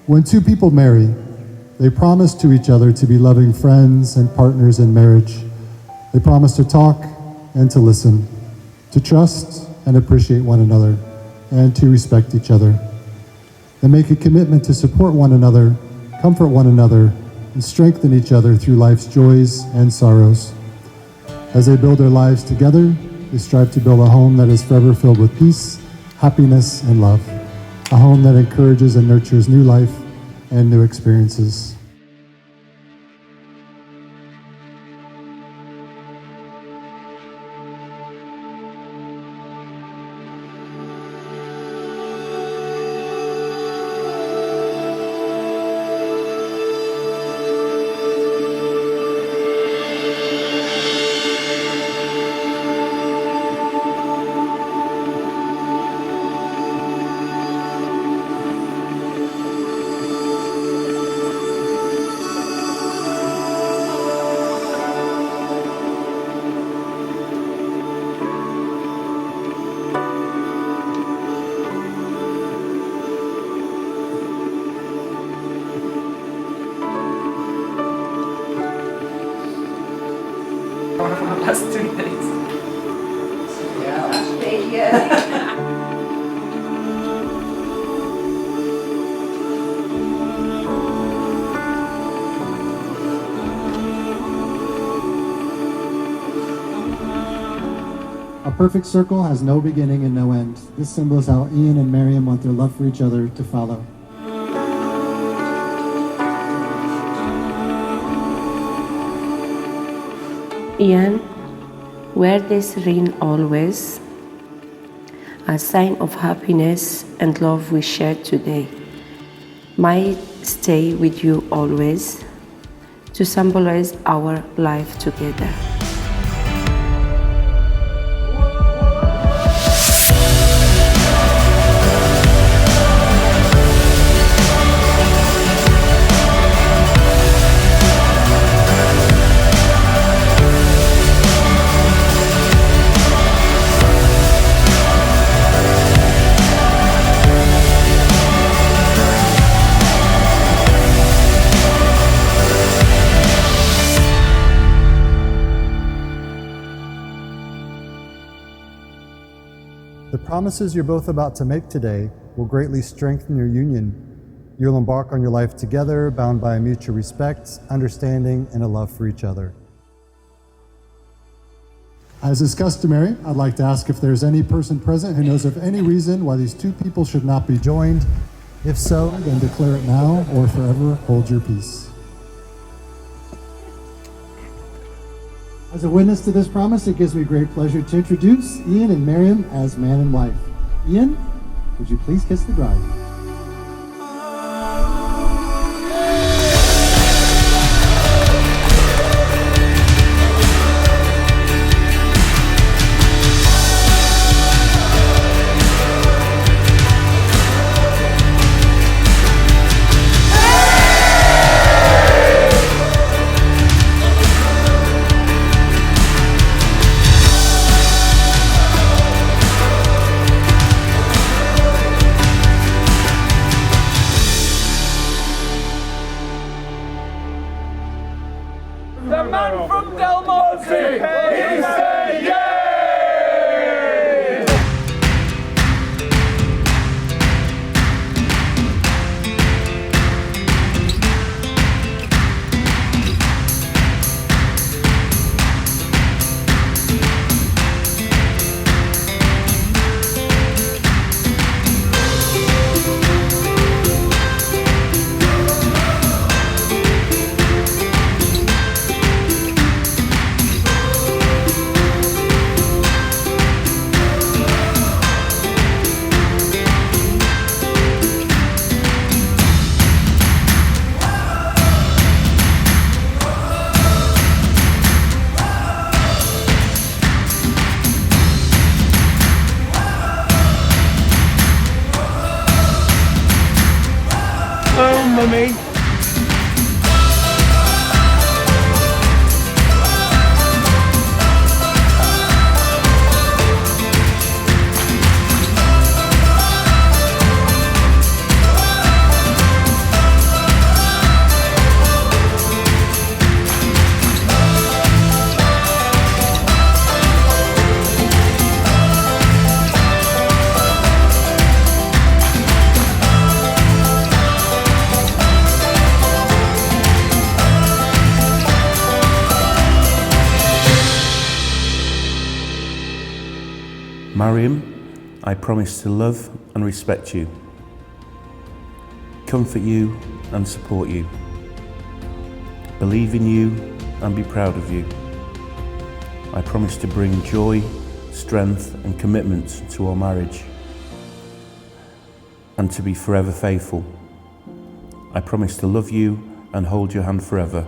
When two people marry, they promise to each other to be loving friends and partners in marriage. They promise to talk and to listen, to trust and appreciate one another, and to respect each other. They make a commitment to support one another, comfort one another, and strengthen each other through life's joys and sorrows. As they build their lives together, they strive to build a home that is forever filled with peace, happiness, and love. A home that encourages and nurtures new life and new experiences. Last 2 minutes. A perfect circle has no beginning and no end. This symbol is how Ian and Marieme want their love for each other to follow. Ian, wear this ring always, a sign of happiness and love we share today. Might stay with you always to symbolize our life together. The promises you're both about to make today will greatly strengthen your union. You'll embark on your life together, bound by a mutual respect, understanding, and a love for each other. As is customary, I'd like to ask if there's any person present who knows of any reason why these two people should not be joined. If so, then declare it now or forever hold your peace. As a witness to this promise, it gives me great pleasure to introduce Ian and Marieme as man and wife. Ian, would you please kiss the bride? The man from Del Monte! He said yes! Oh, mummy. Marieme, I promise to love and respect you, comfort you and support you, believe in you and be proud of you. I promise to bring joy, strength and commitment to our marriage, and to be forever faithful. I promise to love you and hold your hand forever.